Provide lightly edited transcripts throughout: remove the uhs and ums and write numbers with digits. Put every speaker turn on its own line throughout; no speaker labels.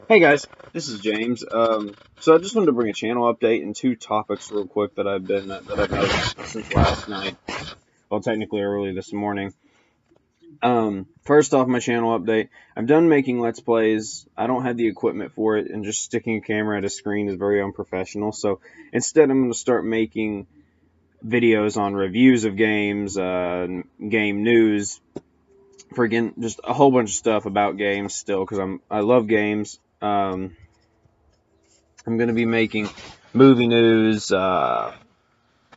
Hey guys, this is James. So I just wanted to bring a channel update and two topics real quick that I've noticed since last night. Well, technically early this morning. First off, my channel update. I'm done making Let's Plays. I don't have the equipment for it, and just sticking a camera at a screen is very unprofessional. So instead, I'm going to start making videos on reviews of games, game news, friggin' just a whole bunch of stuff about games still because I love games. I'm going to be making movie news, talk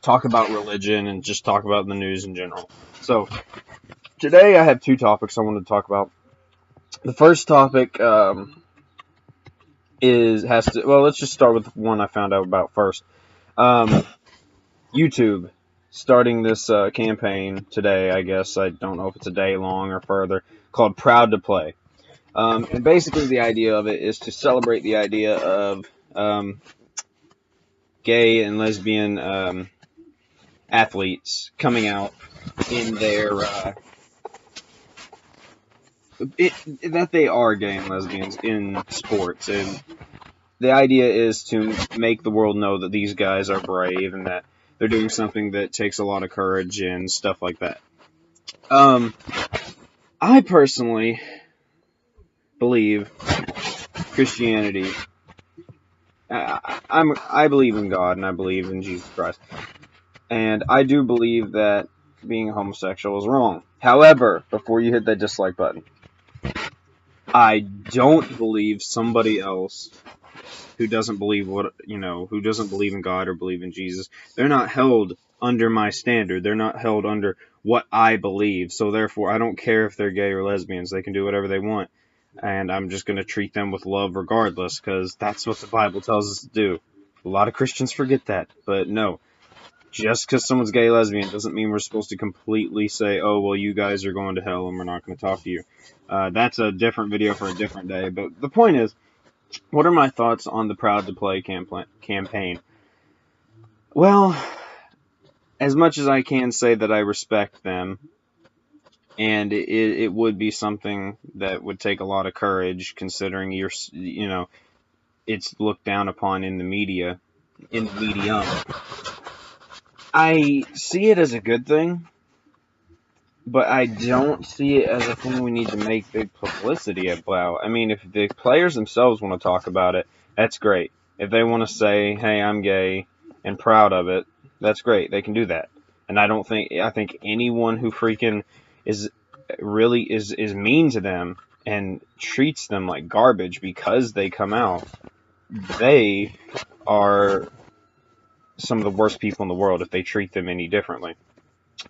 about religion, and just talk about the news in general. So today I have two topics I wanted to talk about. The first topic let's just start with one I found out about first. YouTube starting this campaign today. I guess I don't know if it's a day long or further, called Proud to Play. And basically the idea of it is to celebrate the idea of gay and lesbian athletes coming out in their that they are gay and lesbians in sports, and the idea is to make the world know that these guys are brave and that they're doing something that takes a lot of courage and stuff like that. I personally believe Christianity. I believe in God and I believe in Jesus Christ, and I do believe that being homosexual is wrong. However, before you hit that dislike button, I don't believe somebody else who doesn't believe who doesn't believe in God or believe in Jesus. They're not held under my standard. They're not held under what I believe. So therefore, I don't care if they're gay or lesbians. They can do whatever they want. And I'm just going to treat them with love regardless, because that's what the Bible tells us to do. A lot of Christians forget that, but no. Just because someone's gay or lesbian doesn't mean we're supposed to completely say, oh, well, you guys are going to hell and we're not going to talk to you. That's a different video for a different day. But the point is, what are my thoughts on the Proud to Play campaign? Well, as much as I can say that I respect them, and it would be something that would take a lot of courage, considering it's looked down upon in the media, in the medium. I see it as a good thing, but I don't see it as a thing we need to make big publicity about. I mean, if the players themselves want to talk about it, that's great. If they want to say, hey, I'm gay and proud of it, that's great. They can do that. And I think anyone who freaking is mean to them and treats them like garbage because they come out, they are some of the worst people in the world if they treat them any differently.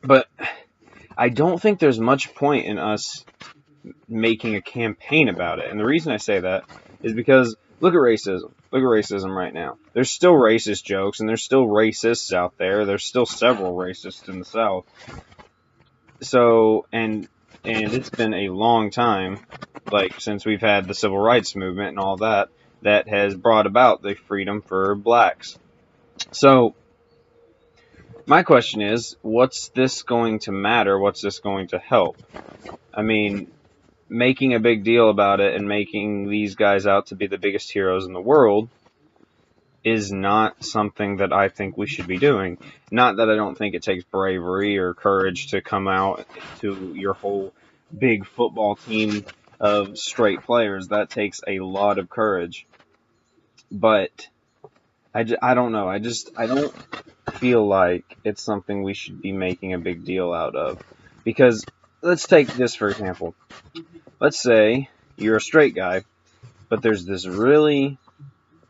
But I don't think there's much point in us making a campaign about it. And the reason I say that is because look at racism. Look at racism right now. There's still racist jokes and there's still racists out there. There's still several racists in the South. So, and it's been a long time, like since we've had the civil rights movement and all that, that has brought about the freedom for blacks. So, my question is, what's this going to matter? What's this going to help? I mean, making a big deal about it and making these guys out to be the biggest heroes in the world is not something that I think we should be doing. Not that I don't think it takes bravery or courage to come out to your whole big football team of straight players. That takes a lot of courage. But I don't know. I don't feel like it's something we should be making a big deal out of. Because let's take this for example. Let's say you're a straight guy, but there's this really,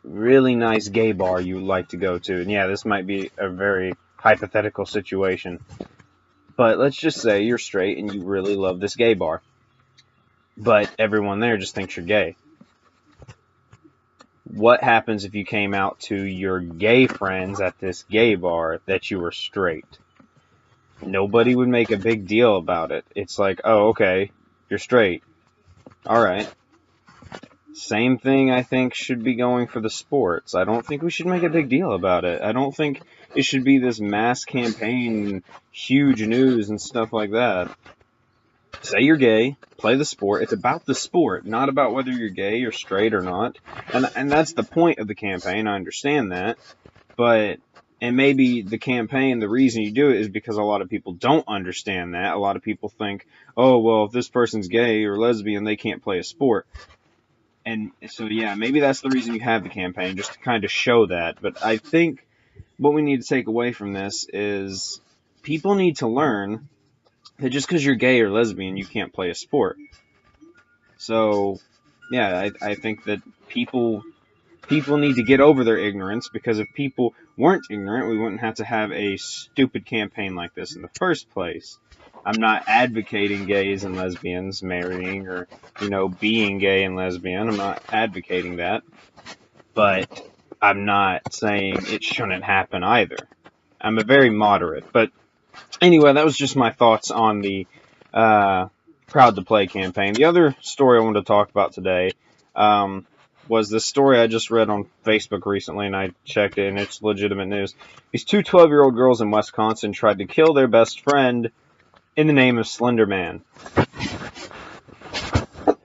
really nice gay bar you like to go to. And yeah, this might be a very hypothetical situation. But let's just say you're straight and you really love this gay bar. But everyone there just thinks you're gay. What happens if you came out to your gay friends at this gay bar that you were straight? Nobody would make a big deal about it. It's like, oh, okay, you're straight. Alright. Same thing I think should be going for the sports. I don't think we should make a big deal about it. I don't think it should be this mass campaign, huge news and stuff like that. say you're gay, play the sport. It's about the sport, not about whether you're gay or straight or not. And that's the point of the campaign. I understand that. But, and maybe the campaign, the reason you do it is because a lot of people don't understand that. A lot of people think, oh, well, if this person's gay or lesbian, they can't play a sport. And so, yeah, maybe that's the reason you have the campaign, just to kind of show that. But I think what we need to take away from this is people need to learn that just because you're gay or lesbian, you can't play a sport. So, yeah, I think that people need to get over their ignorance, because if people weren't ignorant, we wouldn't have to have a stupid campaign like this in the first place. I'm not advocating gays and lesbians marrying or, being gay and lesbian. I'm not advocating that. But I'm not saying it shouldn't happen either. I'm a very moderate. But anyway, that was just my thoughts on the Proud to Play campaign. The other story I wanted to talk about today was this story I just read on Facebook recently, and I checked it, and it's legitimate news. These two 12-year-old girls in Wisconsin tried to kill their best friend in the name of Slenderman.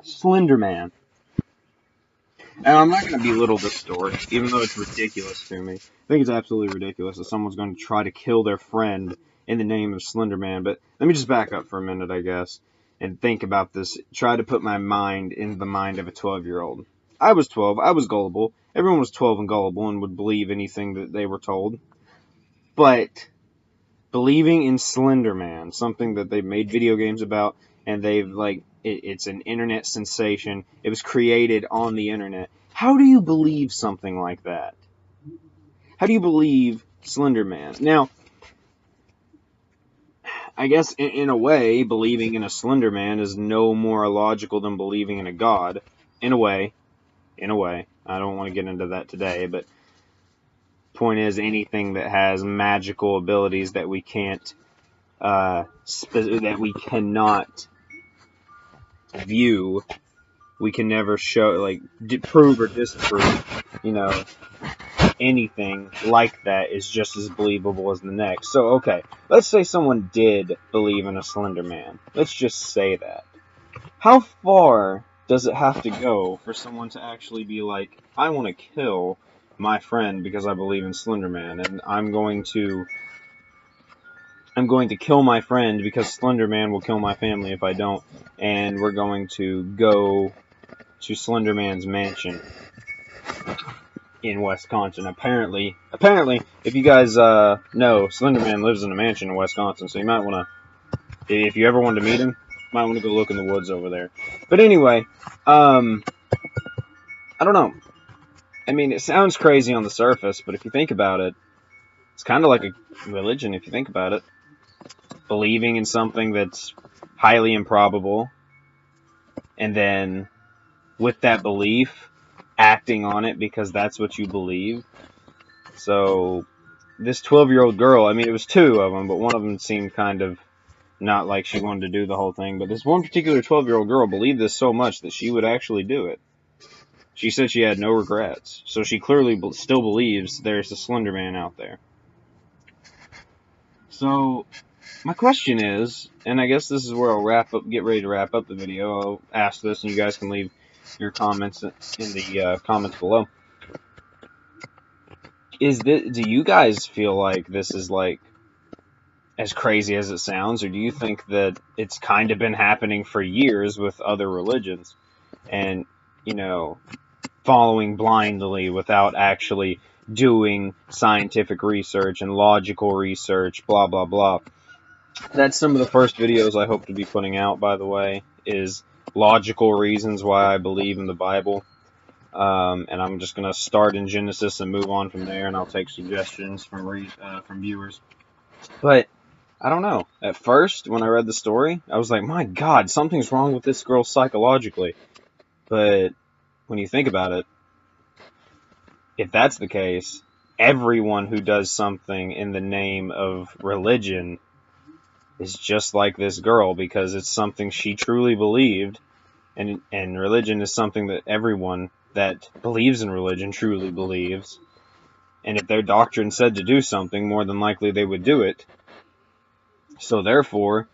Slenderman. And I'm not going to belittle this story, even though it's ridiculous to me. I think it's absolutely ridiculous that someone's going to try to kill their friend in the name of Slenderman. But let me just back up for a minute, I guess, and think about this. Try to put my mind in the mind of a 12-year-old. I was 12. I was gullible. Everyone was 12 and gullible and would believe anything that they were told. But believing in Slenderman, something that they've made video games about, and it's an internet sensation. It was created on the internet. How do you believe something like that? How do you believe Slenderman? Now, I guess in a way, believing in a Slenderman is no more illogical than believing in a god. In a way. I don't want to get into that today, but point is, anything that has magical abilities that we can't, that we cannot view, we can never show, prove or disprove, anything like that is just as believable as the next. So, okay, let's say someone did believe in a Slender Man. Let's just say that. How far does it have to go for someone to actually be like, I want to kill my friend because I believe in Slender Man, and I'm going to kill my friend because Slender Man will kill my family if I don't, and we're going to go to Slender Man's mansion in Wisconsin. Apparently, if you guys know, Slender Man lives in a mansion in Wisconsin, so you might want to, if you ever wanted to meet him, you might want to go look in the woods over there. But anyway, I don't know. I mean, it sounds crazy on the surface, but if you think about it, it's kind of like a religion, if you think about it. Believing in something that's highly improbable, and then with that belief, acting on it because that's what you believe. So, this 12-year-old girl, I mean, it was two of them, but one of them seemed kind of not like she wanted to do the whole thing. But this one particular 12-year-old girl believed this so much that she would actually do it. She said she had no regrets. So she clearly still believes there's a Slender Man out there. So, my question is, and I guess this is where I'll get ready to wrap up the video. I'll ask this, and you guys can leave your comments in the comments below. Do you guys feel like this is as crazy as it sounds, or do you think that it's kind of been happening for years with other religions, and following blindly without actually doing scientific research and logical research, blah blah blah? That's some of the first videos I hope to be putting out, by the way, is logical reasons why I believe in the Bible. And I'm just going to start in Genesis and move on from there, and I'll take suggestions from viewers. But, I don't know. At first, when I read the story, I was like, my God, something's wrong with this girl psychologically. But, when you think about it, if that's the case, everyone who does something in the name of religion is just like this girl, because it's something she truly believed, and religion is something that everyone that believes in religion truly believes, and if their doctrine said to do something, more than likely they would do it. So therefore,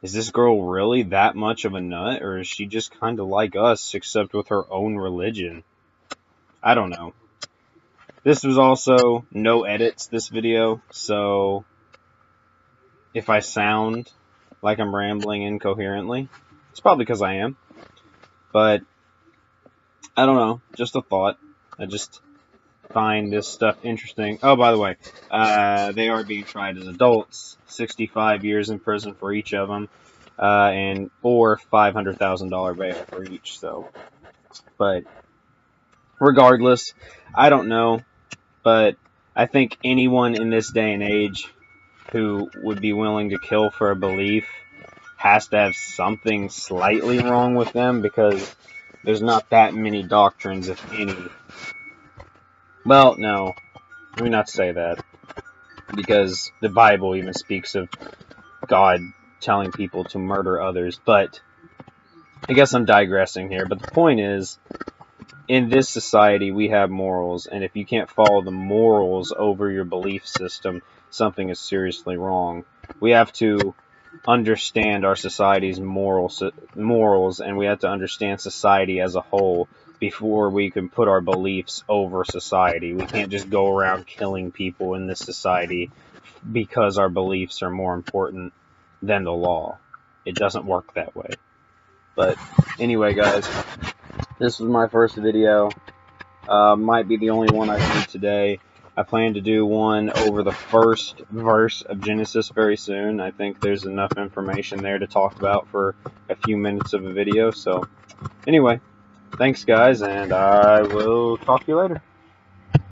Is this girl really that much of a nut, or is she just kind of like us, except with her own religion? I don't know. This was also no edits, this video, so if I sound like I'm rambling incoherently, it's probably because I am. But, I don't know, just a thought. I just find this stuff interesting. Oh, by the way, they are being tried as adults, 65 years in prison for each of them, or $500,000 bail for each. So, but regardless, I don't know, but I think anyone in this day and age who would be willing to kill for a belief has to have something slightly wrong with them, because there's not that many doctrines, if any. Well, no, let me not say that, because the Bible even speaks of God telling people to murder others. But I guess I'm digressing here. But the point is, in this society, we have morals, and if you can't follow the morals over your belief system, something is seriously wrong. We have to understand our society's morals, and we have to understand society as a whole before we can put our beliefs over society. We can't just go around killing people in this society because our beliefs are more important than the law. It doesn't work that way. But anyway, guys, this was my first video. Might be the only one I do today. I plan to do one over the first verse of Genesis very soon. I think there's enough information there to talk about for a few minutes of a video. So, anyway, thanks guys, and I will talk to you later.